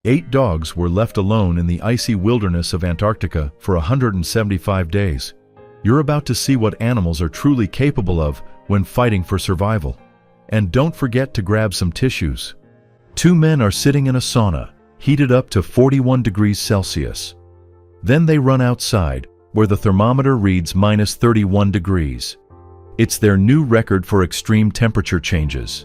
8 dogs were left alone in the icy wilderness of Antarctica for 175 days. You're about to see what animals are truly capable of when fighting for survival. And don't forget to grab some tissues. 2 men are sitting in a sauna, heated up to 41 degrees Celsius. Then they run outside, where the thermometer reads -31 degrees. It's their new record for extreme temperature changes.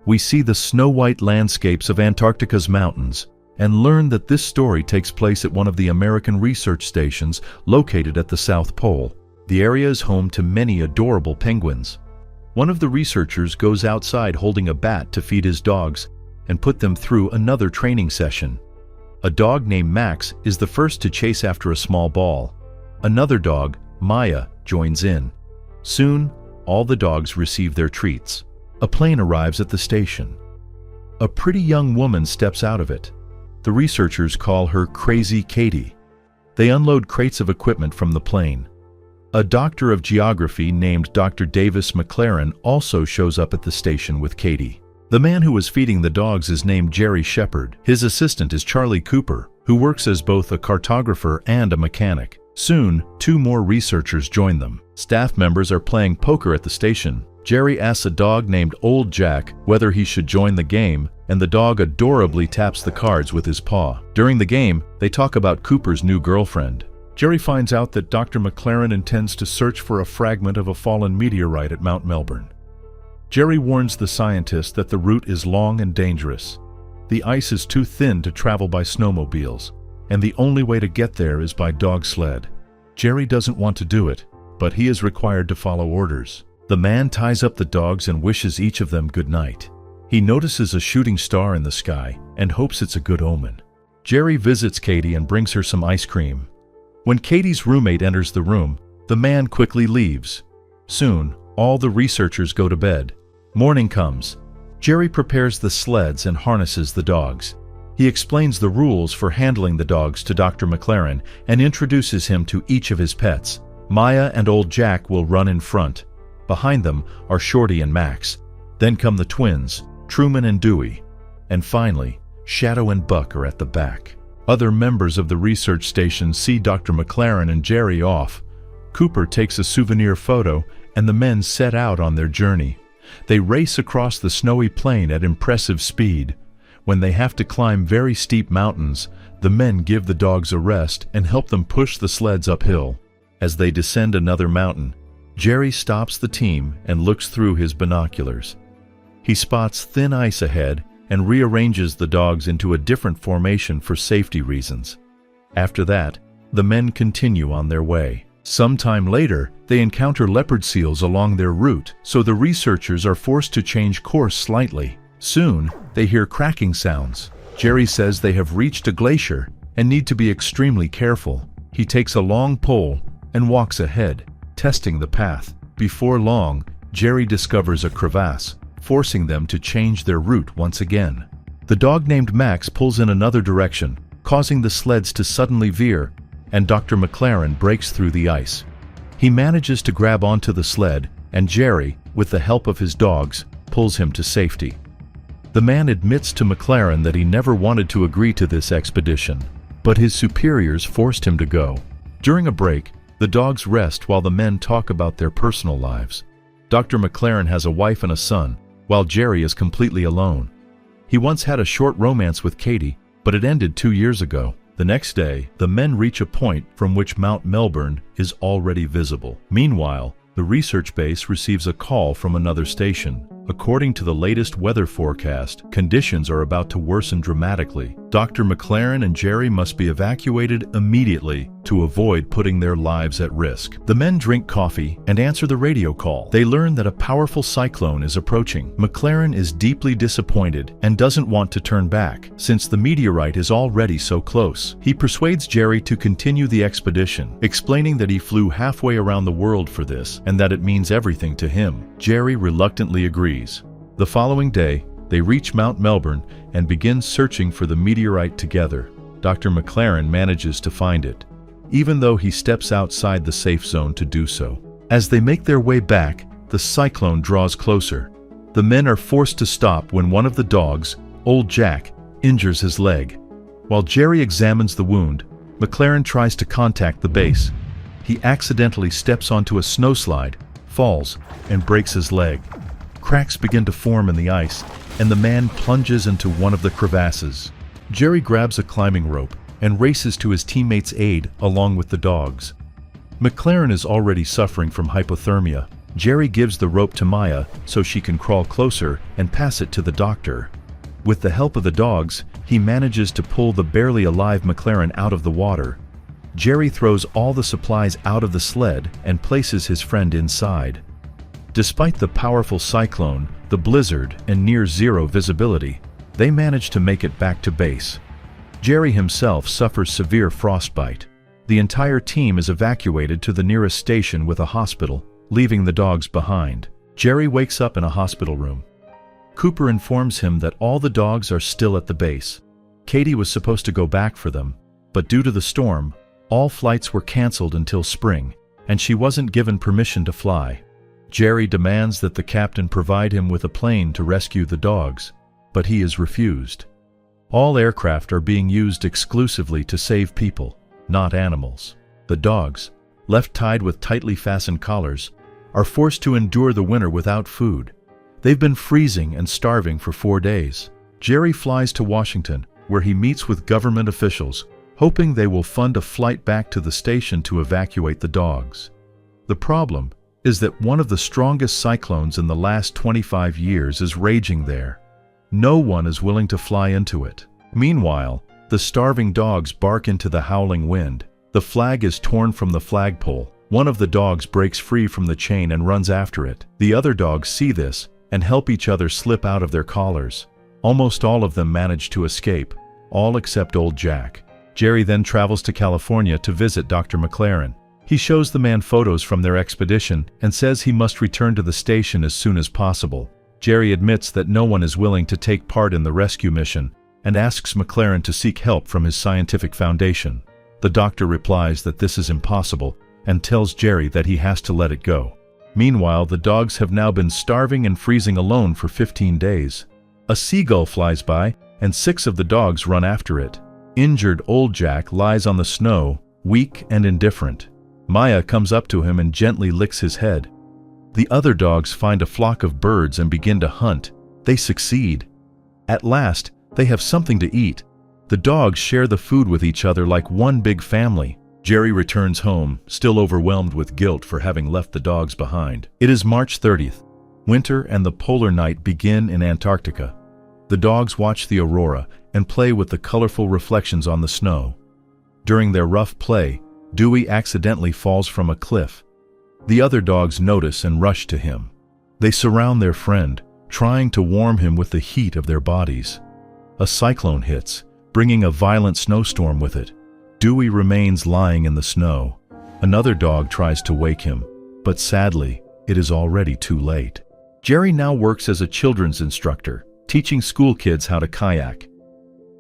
We see the snow-white landscapes of Antarctica's mountains, and learn that this story takes place at one of the American research stations located at the South Pole. The area is home to many adorable penguins. One of the researchers goes outside holding a bat to feed his dogs and put them through another training session. A dog named Max is the first to chase after a small ball. Another dog, Maya, joins in. Soon, all the dogs receive their treats. A plane arrives at the station. A pretty young woman steps out of it. The researchers call her Crazy Katie. They unload crates of equipment from the plane. A doctor of geography named Dr. Davis McLaren also shows up at the station with Katie. The man who was feeding the dogs is named Jerry Shepard. His assistant is Charlie Cooper, who works as both a cartographer and a mechanic. Soon, 2 more researchers join them. Staff members are playing poker at the station. Jerry asks a dog named Old Jack whether he should join the game, and the dog adorably taps the cards with his paw. During the game, they talk about Cooper's new girlfriend. Jerry finds out that Dr. McLaren intends to search for a fragment of a fallen meteorite at Mount Melbourne. Jerry warns the scientist that the route is long and dangerous. The ice is too thin to travel by snowmobiles, and the only way to get there is by dog sled. Jerry doesn't want to do it, but he is required to follow orders. The man ties up the dogs and wishes each of them good night. He notices a shooting star in the sky and hopes it's a good omen. Jerry visits Katie and brings her some ice cream. When Katie's roommate enters the room, the man quickly leaves. Soon, all the researchers go to bed. Morning comes. Jerry prepares the sleds and harnesses the dogs. He explains the rules for handling the dogs to Dr. McLaren and introduces him to each of his pets. Maya and Old Jack will run in front. Behind them are Shorty and Max. Then come the twins, Truman and Dewey. And finally, Shadow and Buck are at the back. Other members of the research station see Dr. McLaren and Jerry off. Cooper takes a souvenir photo, and the men set out on their journey. They race across the snowy plain at impressive speed. When they have to climb very steep mountains, the men give the dogs a rest and help them push the sleds uphill. As they descend another mountain, Jerry stops the team and looks through his binoculars. He spots thin ice ahead and rearranges the dogs into a different formation for safety reasons. After that, the men continue on their way. Sometime later, they encounter leopard seals along their route, so the researchers are forced to change course slightly. Soon, they hear cracking sounds. Jerry says they have reached a glacier and need to be extremely careful. He takes a long pole and walks ahead, testing the path. Before long, Jerry discovers a crevasse, forcing them to change their route once again. The dog named Max pulls in another direction, causing the sleds to suddenly veer, and Dr. McLaren breaks through the ice. He manages to grab onto the sled, and Jerry, with the help of his dogs, pulls him to safety. The man admits to McLaren that he never wanted to agree to this expedition, but his superiors forced him to go. During a break, the dogs rest while the men talk about their personal lives. Dr. McLaren has a wife and a son, while Jerry is completely alone. He once had a short romance with Katie, but it ended 2 years ago. The next day, the men reach a point from which Mount Melbourne is already visible. Meanwhile, the research base receives a call from another station. According to the latest weather forecast, conditions are about to worsen dramatically. Dr. McLaren and Jerry must be evacuated immediately to avoid putting their lives at risk. The men drink coffee and answer the radio call. They learn that a powerful cyclone is approaching. McLaren is deeply disappointed and doesn't want to turn back, since the meteorite is already so close. He persuades Jerry to continue the expedition, explaining that he flew halfway around the world for this and that it means everything to him. Jerry reluctantly agrees. The following day, they reach Mount Melbourne and begin searching for the meteorite together. Dr. McLaren manages to find it, even though he steps outside the safe zone to do so. As they make their way back, the cyclone draws closer. The men are forced to stop when one of the dogs, Old Jack, injures his leg. While Jerry examines the wound, McLaren tries to contact the base. He accidentally steps onto a snowslide, falls, and breaks his leg. Cracks begin to form in the ice, and the man plunges into one of the crevasses. Jerry grabs a climbing rope and races to his teammates' aid along with the dogs. McLaren is already suffering from hypothermia. Jerry gives the rope to Maya so she can crawl closer and pass it to the doctor. With the help of the dogs, he manages to pull the barely alive McLaren out of the water. Jerry throws all the supplies out of the sled and places his friend inside. Despite the powerful cyclone, the blizzard, and near-zero visibility, they manage to make it back to base. Jerry himself suffers severe frostbite. The entire team is evacuated to the nearest station with a hospital, leaving the dogs behind. Jerry wakes up in a hospital room. Cooper informs him that all the dogs are still at the base. Katie was supposed to go back for them, but due to the storm, all flights were canceled until spring, and she wasn't given permission to fly. Jerry demands that the captain provide him with a plane to rescue the dogs, but he is refused. All aircraft are being used exclusively to save people, not animals. The dogs, left tied with tightly fastened collars, are forced to endure the winter without food. They've been freezing and starving for 4 days. Jerry flies to Washington, where he meets with government officials, hoping they will fund a flight back to the station to evacuate the dogs. The problem is that one of the strongest cyclones in the last 25 years is raging there. No one is willing to fly into it. Meanwhile, the starving dogs bark into the howling wind. The flag is torn from the flagpole. One of the dogs breaks free from the chain and runs after it. The other dogs see this and help each other slip out of their collars. Almost all of them manage to escape, all except old Jack. Jerry then travels to California to visit Dr. McLaren. He shows the man photos from their expedition and says he must return to the station as soon as possible. Jerry admits that no one is willing to take part in the rescue mission and asks McLaren to seek help from his scientific foundation. The doctor replies that this is impossible and tells Jerry that he has to let it go. Meanwhile, the dogs have now been starving and freezing alone for 15 days. A seagull flies by, and 6 of the dogs run after it. Injured old Jack lies on the snow, weak and indifferent. Maya comes up to him and gently licks his head. The other dogs find a flock of birds and begin to hunt. They succeed. At last, they have something to eat. The dogs share the food with each other like one big family. Jerry returns home, still overwhelmed with guilt for having left the dogs behind. It is March 30th. Winter and the polar night begin in Antarctica. The dogs watch the aurora and play with the colorful reflections on the snow. During their rough play, Dewey accidentally falls from a cliff. The other dogs notice and rush to him. They surround their friend, trying to warm him with the heat of their bodies. A cyclone hits, bringing a violent snowstorm with it. Dewey remains lying in the snow. Another dog tries to wake him, but sadly, it is already too late. Jerry now works as a children's instructor, teaching school kids how to kayak.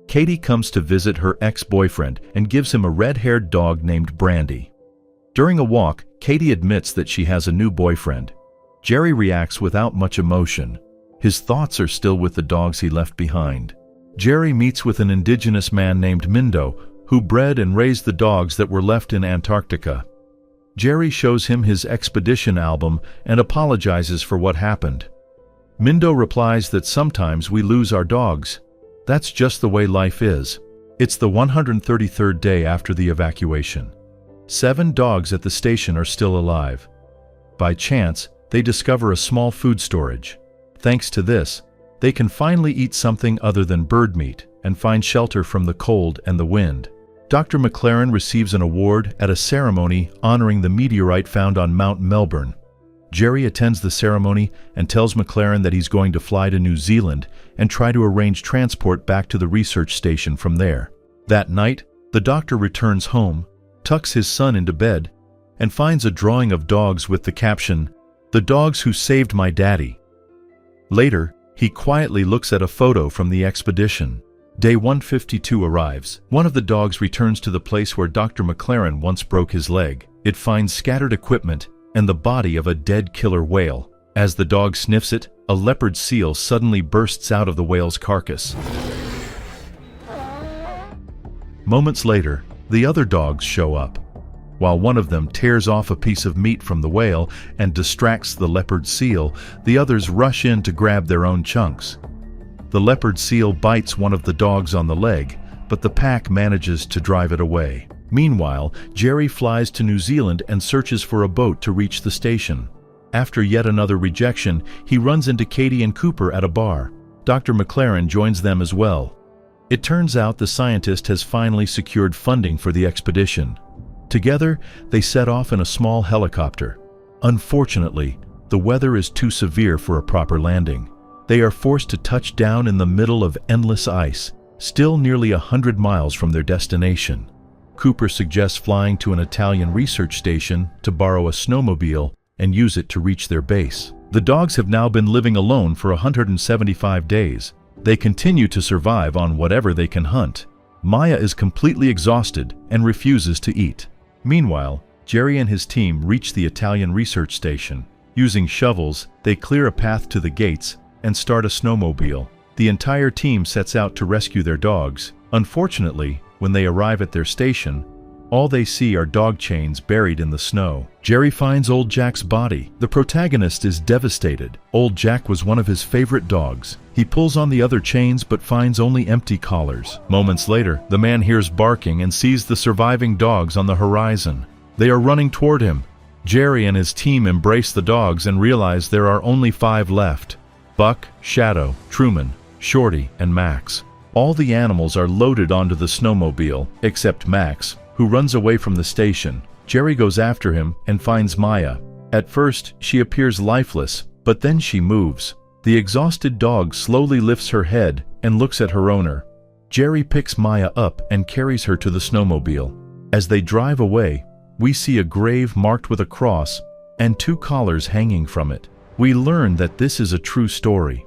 Katie comes to visit her ex-boyfriend and gives him a red-haired dog named Brandy. During a walk, Katie admits that she has a new boyfriend. Jerry reacts without much emotion. His thoughts are still with the dogs he left behind. Jerry meets with an indigenous man named Mindo, who bred and raised the dogs that were left in Antarctica. Jerry shows him his expedition album and apologizes for what happened. Mindo replies that sometimes we lose our dogs. That's just the way life is. It's the 133rd day after the evacuation. 7 dogs at the station are still alive. By chance, they discover a small food storage. Thanks to this, they can finally eat something other than bird meat and find shelter from the cold and the wind. Dr. McLaren receives an award at a ceremony honoring the meteorite found on Mount Melbourne. Jerry attends the ceremony and tells McLaren that he's going to fly to New Zealand and try to arrange transport back to the research station from there. That night, the doctor returns home, tucks his son into bed, and finds a drawing of dogs with the caption, "The dogs who saved my daddy." Later, he quietly looks at a photo from the expedition. Day 152 arrives. One of the dogs returns to the place where Dr. McLaren once broke his leg. It finds scattered equipment and the body of a dead killer whale. As the dog sniffs it, a leopard seal suddenly bursts out of the whale's carcass. Moments later, the other dogs show up. While one of them tears off a piece of meat from the whale and distracts the leopard seal, the others rush in to grab their own chunks. The leopard seal bites one of the dogs on the leg, but the pack manages to drive it away. Meanwhile, Jerry flies to New Zealand and searches for a boat to reach the station. After yet another rejection, he runs into Katie and Cooper at a bar. Dr. McLaren joins them as well. It turns out the scientist has finally secured funding for the expedition. Together, they set off in a small helicopter. Unfortunately, the weather is too severe for a proper landing. They are forced to touch down in the middle of endless ice, still nearly 100 miles from their destination. Cooper suggests flying to an Italian research station to borrow a snowmobile and use it to reach their base. The dogs have now been living alone for 175 days. They continue to survive on whatever they can hunt. Maya is completely exhausted and refuses to eat. Meanwhile, Jerry and his team reach the Italian research station. Using shovels, they clear a path to the gates and start a snowmobile. The entire team sets out to rescue their dogs. Unfortunately, when they arrive at their station, all they see are dog chains buried in the snow. Jerry finds Old Jack's body. The protagonist is devastated. Old Jack was one of his favorite dogs. He pulls on the other chains but finds only empty collars. Moments later, the man hears barking and sees the surviving dogs on the horizon. They are running toward him. Jerry and his team embrace the dogs and realize there are only 5 left: Buck, Shadow, Truman, Shorty, and Max. All the animals are loaded onto the snowmobile, except Max, who runs away from the station. Jerry goes after him and finds Maya. At first, she appears lifeless, but then she moves. The exhausted dog slowly lifts her head and looks at her owner. Jerry picks Maya up and carries her to the snowmobile. As they drive away, we see a grave marked with a cross and 2 collars hanging from it. We learn that this is a true story.